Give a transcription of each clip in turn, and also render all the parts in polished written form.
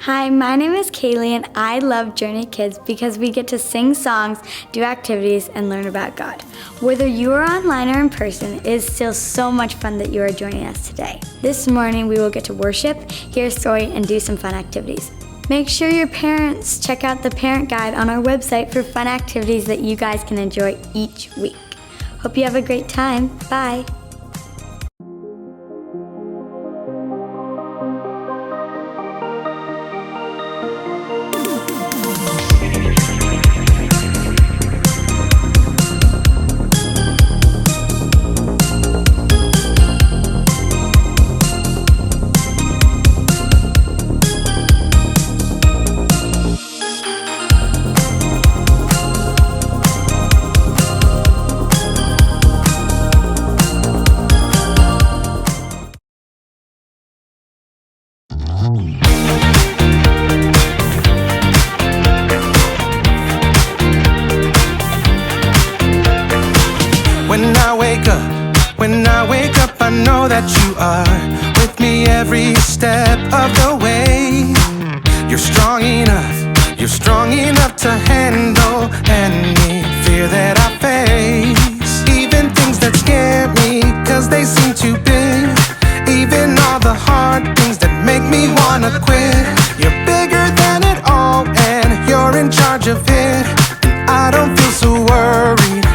Hi, my name is Kaylee and I love Journey Kids because we get to sing songs, do activities, and learn about God. Whether you are online or in person, it is still so much fun that you are joining us today. This morning we will get to worship, hear a story, and do some fun activities. Make sure your parents check out the parent guide on our website for fun activities that you guys can enjoy each week. Hope you have a great time. Bye. When I wake up, I know that you are with me every step of the way. You're strong enough to handle any fear that I face. Even things that scare me, 'cause they seem too big. Even all the hard things that make me wanna quit. You're bigger than it all, and you're in charge of it. And I don't feel so worried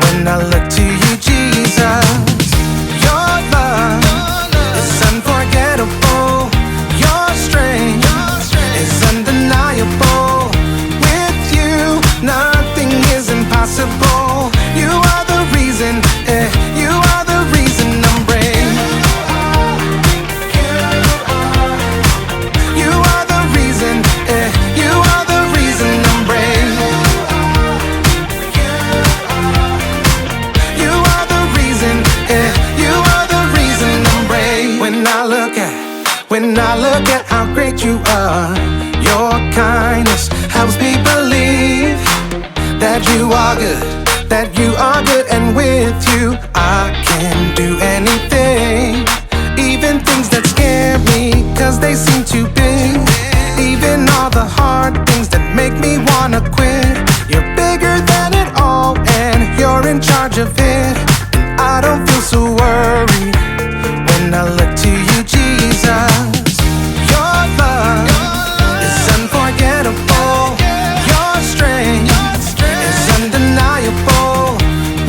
when I look to you, Jesus. Your love is unforgettable. Your strength is undeniable. With you, nothing is impossible. You are the reason, you are the reason I'm brave. You are the reason, you are the reason I'm brave. You are the reason, you are the reason I'm brave. When I look at how great you are, your kindness helps me believe that you are good, and with you I can do anything. Even things that scare me, 'cause they seem too big. Even all the hard things that make me wanna quit. You're bigger than it all, and you're in charge of it. And I don't feel so worried when I look to you, Jesus. Your love is unforgettable. Your strength is undeniable.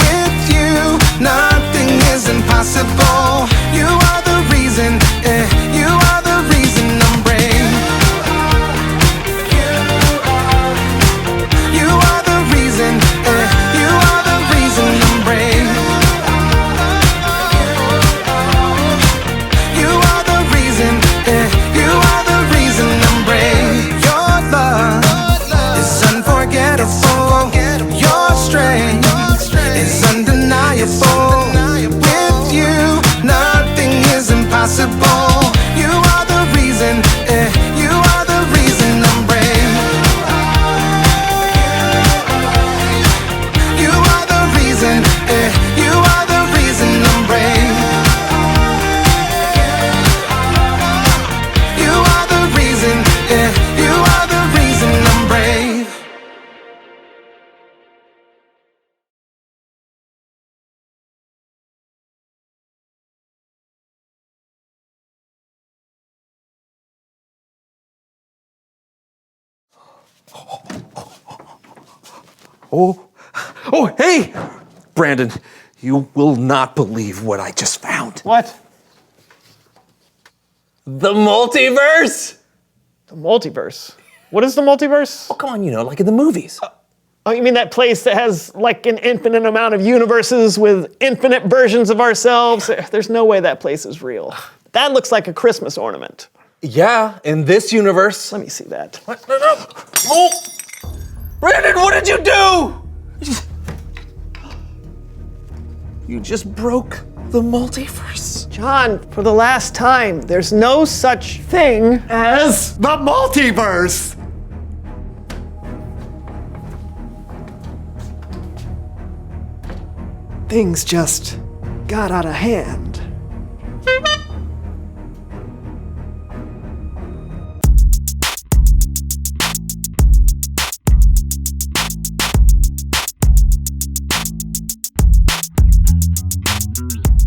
With you, nothing is impossible. You are the reason, you are the reason I'm brave. You are the reason, you are the reason I'm brave. You are the reason, you are the reason I'm brave. Your love is unforgettable. Your strength is undeniable. With you, nothing is impossible. You are the reason, you are the reason I'm brave. You are the reason, you are the reason I'm brave. You are the reason, you are the reason I'm brave. Oh, hey! Brandon, you will not believe what I just found. What? The multiverse! The multiverse? What is the multiverse? Oh, come on, like in the movies. Oh, you mean that place that has like an infinite amount of universes with infinite versions of ourselves? There's no way that place is real. That looks like a Christmas ornament. Yeah, in this universe. Let me see that. What? No. Oh! Brandon, what did you do? You just broke the multiverse. John, for the last time, there's no such thing as The multiverse! things just got out of hand.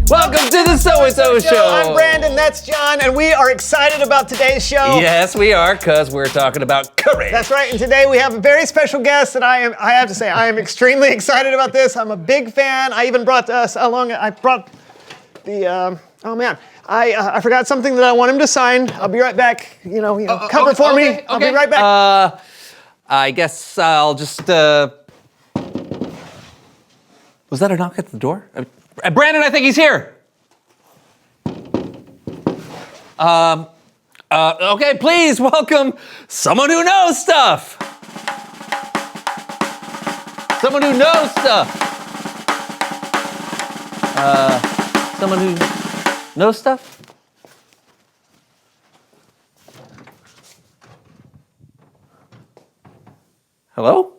Welcome to the So-and-So Show. I'm Brandon, that's John, and we are excited about today's show. Yes, we are, because we're talking about courage. That's right, and today we have a very special guest, and I have to say, I am extremely excited about this. I'm a big fan. I even brought along, I brought the, oh man, I forgot something that I want him to sign. I'll be right back. Cover for me. I'll be right back. I guess I'll just, was that a knock at the door? Brandon, I think he's here. Okay, please welcome someone who knows stuff. Someone who knows stuff. Someone who knows stuff? Hello?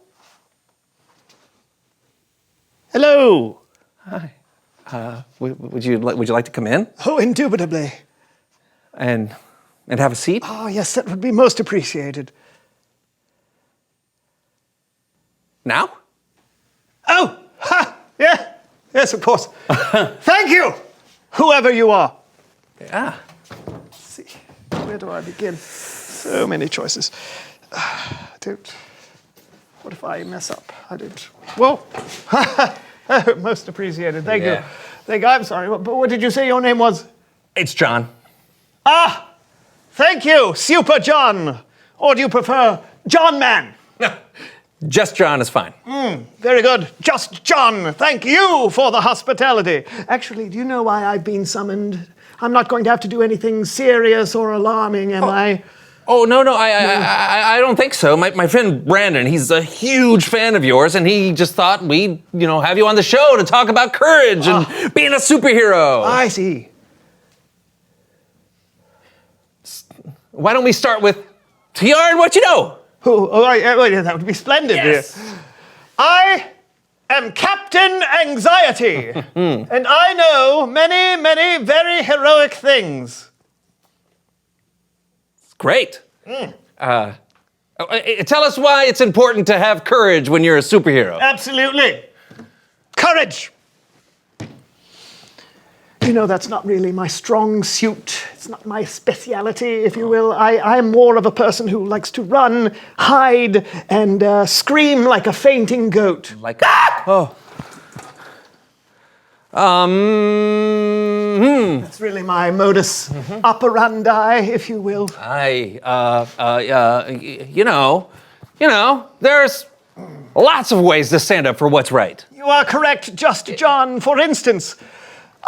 Hello. Hi. Would you like to come in Oh, indubitably. and have a seat? Oh, yes, that would be most appreciated. Now? Oh, ha, yeah, yes, of course. Thank you, whoever you are. Yeah. Let's see, where do I begin? So many choices. What if I mess up? I don't. Whoa. Most appreciated. Thank you. Thank you. I'm sorry, but what did you say your name was? It's John. Ah, thank you, Super John. Or do you prefer John Man? Just John is fine. Very good. Just John. Thank you for the hospitality. Actually, do you know why I've been summoned? I'm not going to have to do anything serious or alarming, am I? Oh, no, I don't think so. My friend Brandon, he's a huge fan of yours, and he just thought we'd, have you on the show to talk about courage and being a superhero. I see. Why don't we start with TR and what you know? Oh, right, that would be splendid. Yes. I am Captain Anxiety, and I know many, many very heroic things. Great. Tell us why it's important to have courage when you're a superhero. Absolutely. Courage. That's not really my strong suit. It's not my speciality, if you will. I am more of a person who likes to run, hide, and scream like a fainting goat. Like, oh. That's really my modus operandi, if you will. There's lots of ways to stand up for what's right. You are correct, Just John. For instance,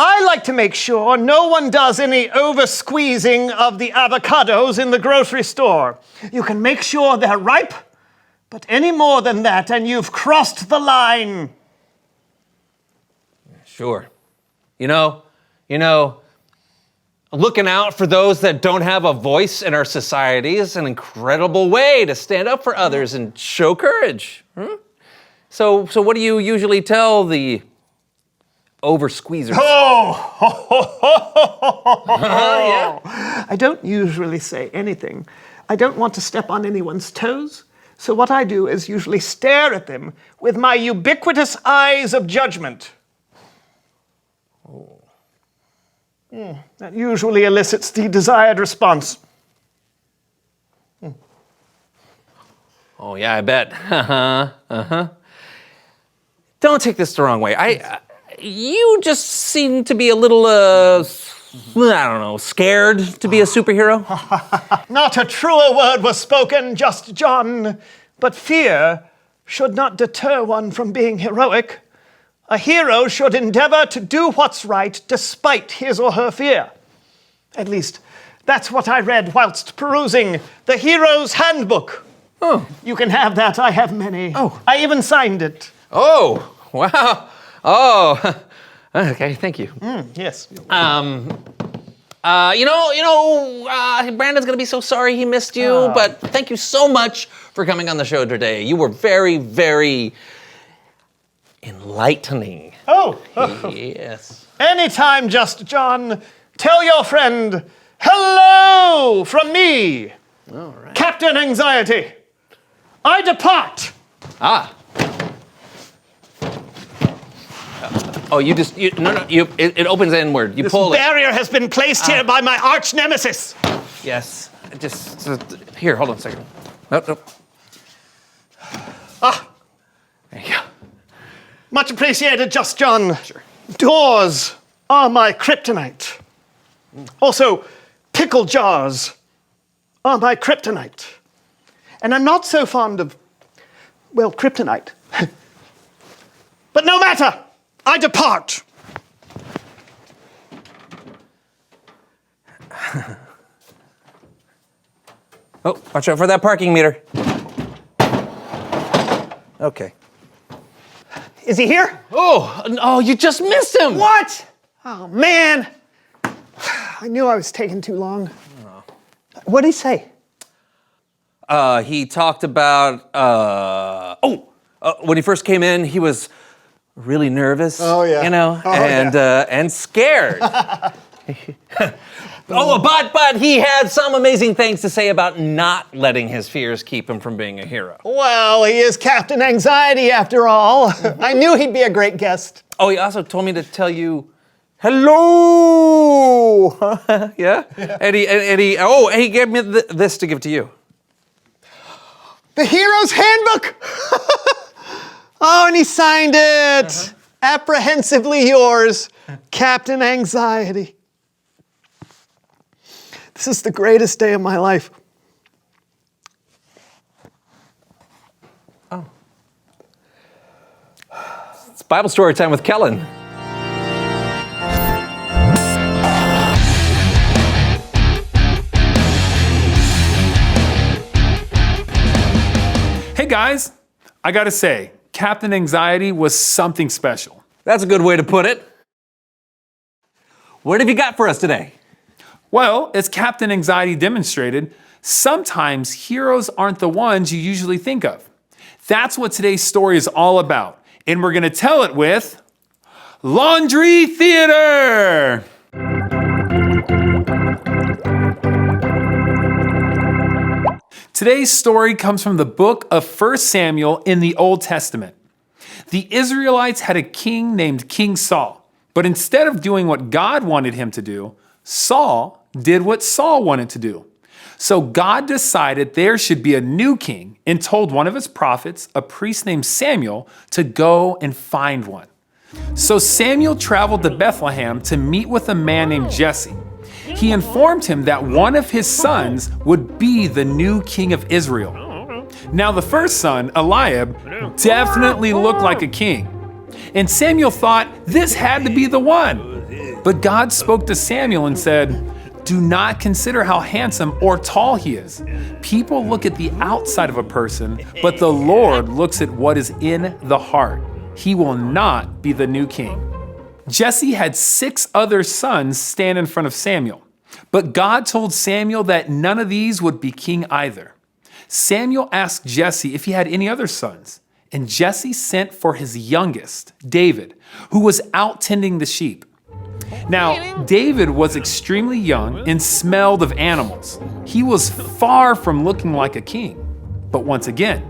I like to make sure no one does any over-squeezing of the avocados in the grocery store. You can make sure they're ripe, but any more than that and you've crossed the line. Sure. Looking out for those that don't have a voice in our society is an incredible way to stand up for others and show courage. So what do you usually tell the over-squeezers? Yeah. I don't usually say anything. I don't want to step on anyone's toes. So what I do is usually stare at them with my ubiquitous eyes of judgment. That usually elicits the desired response. Oh, yeah, I bet. Don't take this the wrong way. You just seem to be a little, scared to be a superhero. Not a truer word was spoken, Just John. But fear should not deter one from being heroic. A hero should endeavor to do what's right despite his or her fear. At least, that's what I read whilst perusing the Hero's Handbook. Oh. You can have that. I have many. Oh. I even signed it. Oh, wow. Oh, okay, thank you. Yes. Brandon's gonna be so sorry he missed you, but thank you so much for coming on the show today. You were very, very enlightening. Oh. Yes. Anytime, Just John. Tell your friend, hello from me, All right. Captain Anxiety. I depart. Oh, it opens inward. You This pull it. barrier has been placed here by my arch nemesis. Yes. Here, hold on a second. Nope. There you go. Much appreciated, Just John. Sure. Doors are my kryptonite. Also, pickle jars are my kryptonite. And I'm not so fond of, well, kryptonite. But no matter, I depart. Oh, watch out for that parking meter. Okay. Is he here? Oh, you just missed him. What? Oh, man. I knew I was taking too long. What did he say? He talked about, when he first came in, he was really nervous. Oh, yeah. You know, Oh, and scared. But he had some amazing things to say about not letting his fears keep him from being a hero. Well, he is Captain Anxiety after all. I knew he'd be a great guest. Oh, he also told me to tell you, hello. Yeah? And he gave me this to give to you. The Hero's Handbook! Oh, and he signed it. Apprehensively yours, Captain Anxiety. This is the greatest day of my life. Oh. It's Bible story time with Kellen. Hey guys, I gotta say, Captain Anxiety was something special. That's a good way to put it. What have you got for us today? Well, as Captain Anxiety demonstrated, sometimes heroes aren't the ones you usually think of. That's what today's story is all about, and we're gonna tell it with Laundry Theater! Today's story comes from the book of 1 Samuel in the Old Testament. The Israelites had a king named King Saul, but instead of doing what God wanted him to do, Saul did what Saul wanted to do. So God decided there should be a new king and told one of his prophets, a priest named Samuel, to go and find one. So Samuel traveled to Bethlehem to meet with a man named Jesse. He informed him that one of his sons would be the new king of Israel. Now the first son, Eliab, definitely looked like a king. And Samuel thought this had to be the one. But God spoke to Samuel and said, "Do not consider how handsome or tall he is. People look at the outside of a person, but the Lord looks at what is in the heart. He will not be the new king." Jesse had 6 other sons stand in front of Samuel, but God told Samuel that none of these would be king either. Samuel asked Jesse if he had any other sons, and Jesse sent for his youngest, David, who was out tending the sheep. Now, David was extremely young and smelled of animals. He was far from looking like a king. But once again,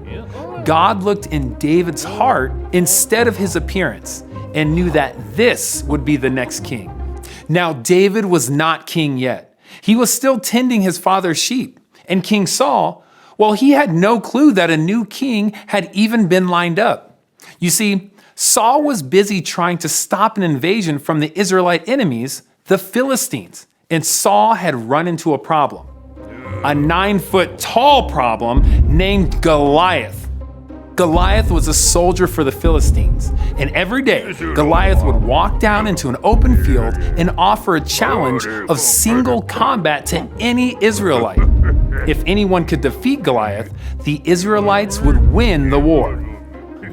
God looked in David's heart instead of his appearance and knew that this would be the next king. Now, David was not king yet. He was still tending his father's sheep. And King Saul, well, he had no clue that a new king had even been lined up. You see, Saul was busy trying to stop an invasion from the Israelite enemies, the Philistines, and Saul had run into a problem. A 9-foot tall problem named Goliath. Goliath was a soldier for the Philistines, and every day Goliath would walk down into an open field and offer a challenge of single combat to any Israelite. If anyone could defeat Goliath, the Israelites would win the war.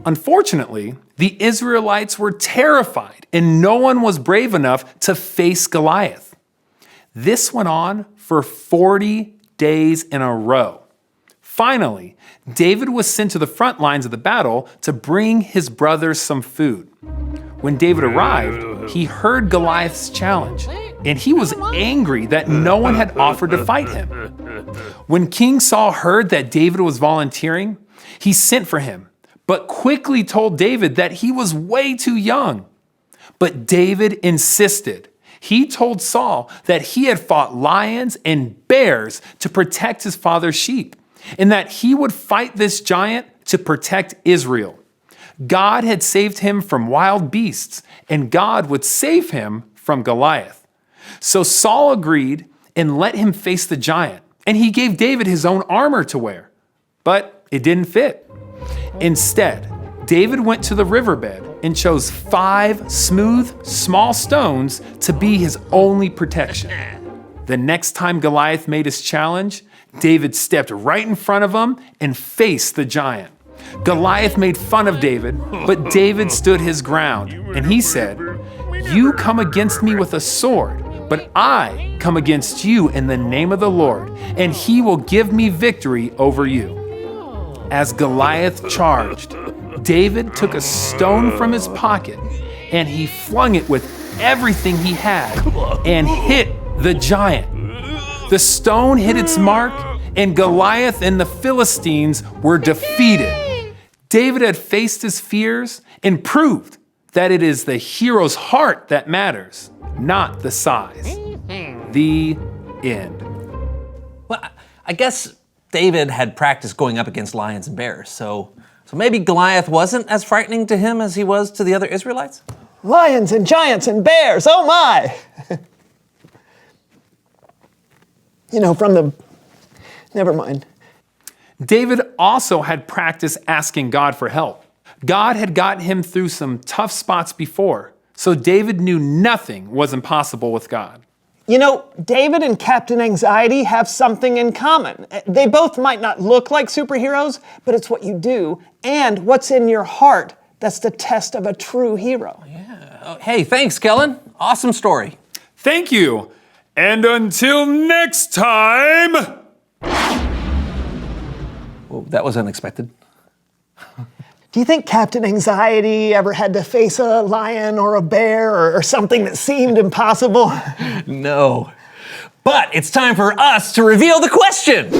Unfortunately, the Israelites were terrified and no one was brave enough to face Goliath. This went on for 40 days in a row. Finally, David was sent to the front lines of the battle to bring his brothers some food. When David arrived, he heard Goliath's challenge, and he was angry that no one had offered to fight him. When King Saul heard that David was volunteering, he sent for him, but quickly told David that he was way too young. But David insisted. He told Saul that he had fought lions and bears to protect his father's sheep, and that he would fight this giant to protect Israel. God had saved him from wild beasts, and God would save him from Goliath. So Saul agreed and let him face the giant, and he gave David his own armor to wear. But it didn't fit. Instead, David went to the riverbed and chose 5 smooth, small stones to be his only protection. The next time Goliath made his challenge, David stepped right in front of him and faced the giant. Goliath made fun of David, but David stood his ground, and he said, "You come against me with a sword, but I come against you in the name of the Lord, and he will give me victory over you." As Goliath charged, David took a stone from his pocket, and he flung it with everything he had and hit the giant. The stone hit its mark, and Goliath and the Philistines were defeated. David had faced his fears and proved that it is the hero's heart that matters, not the size. The end. Well, I guess David had practiced going up against lions and bears, so maybe Goliath wasn't as frightening to him as he was to the other Israelites? Lions and giants and bears, oh my! Never mind. David also had practice asking God for help. God had gotten him through some tough spots before, so David knew nothing was impossible with God. David and Captain Anxiety have something in common. They both might not look like superheroes, but it's what you do and what's in your heart that's the test of a true hero. Yeah. Oh, hey, thanks, Kellen. Awesome story. Thank you. And until next time. Well, that was unexpected. Do you think Captain Anxiety ever had to face a lion or a bear or something that seemed impossible? No. But it's time for us to reveal the question.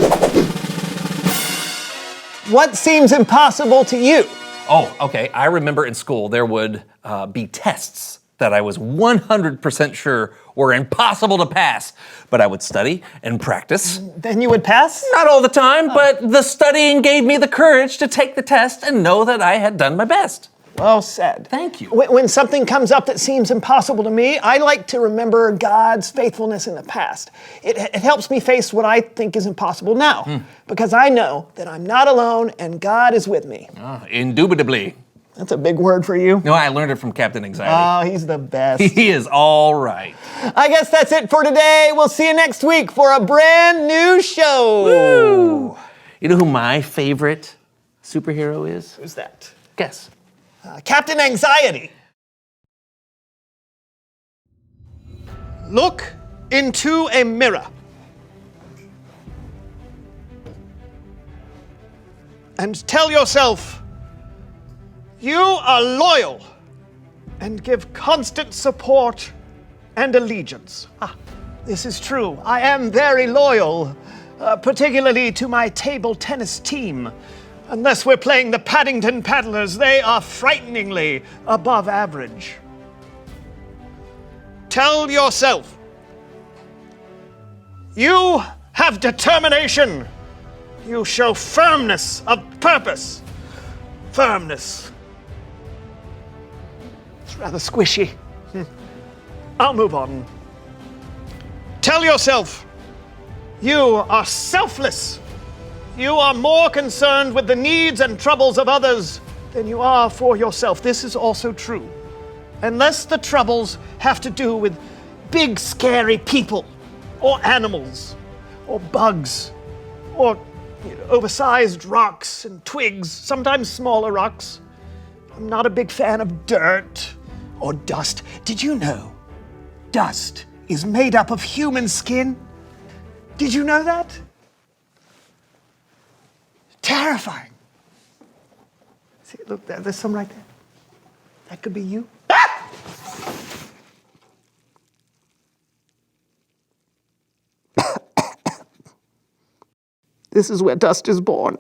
What seems impossible to you? Oh, okay. I remember in school there would be tests that I was 100% sure were impossible to pass, but I would study and practice. Then you would pass? Not all the time, but the studying gave me the courage to take the test and know that I had done my best. Well said. Thank you. When something comes up that seems impossible to me, I like to remember God's faithfulness in the past. It helps me face what I think is impossible now, because I know that I'm not alone and God is with me. Indubitably. That's a big word for you. No, I learned it from Captain Anxiety. Oh, he's the best. He is all right. I guess that's it for today. We'll see you next week for a brand new show. Woo! You know who my favorite superhero is? Who's that? Guess. Captain Anxiety. Look into a mirror. And tell yourself, you are loyal and give constant support and allegiance. This is true. I am very loyal, particularly to my table tennis team. Unless we're playing the Paddington Paddlers, they are frighteningly above average. Tell yourself, you have determination. You show firmness of purpose. Firmness. It's rather squishy. I'll move on. Tell yourself, you are selfless. You are more concerned with the needs and troubles of others than you are for yourself. This is also true. Unless the troubles have to do with big, scary people, or animals, or bugs, or oversized rocks and twigs, sometimes smaller rocks. I'm not a big fan of dirt or dust. Did you know dust is made up of human skin? Did you know that? Terrifying. See, look, there's some right there. That could be you. Ah! This is where dust is born.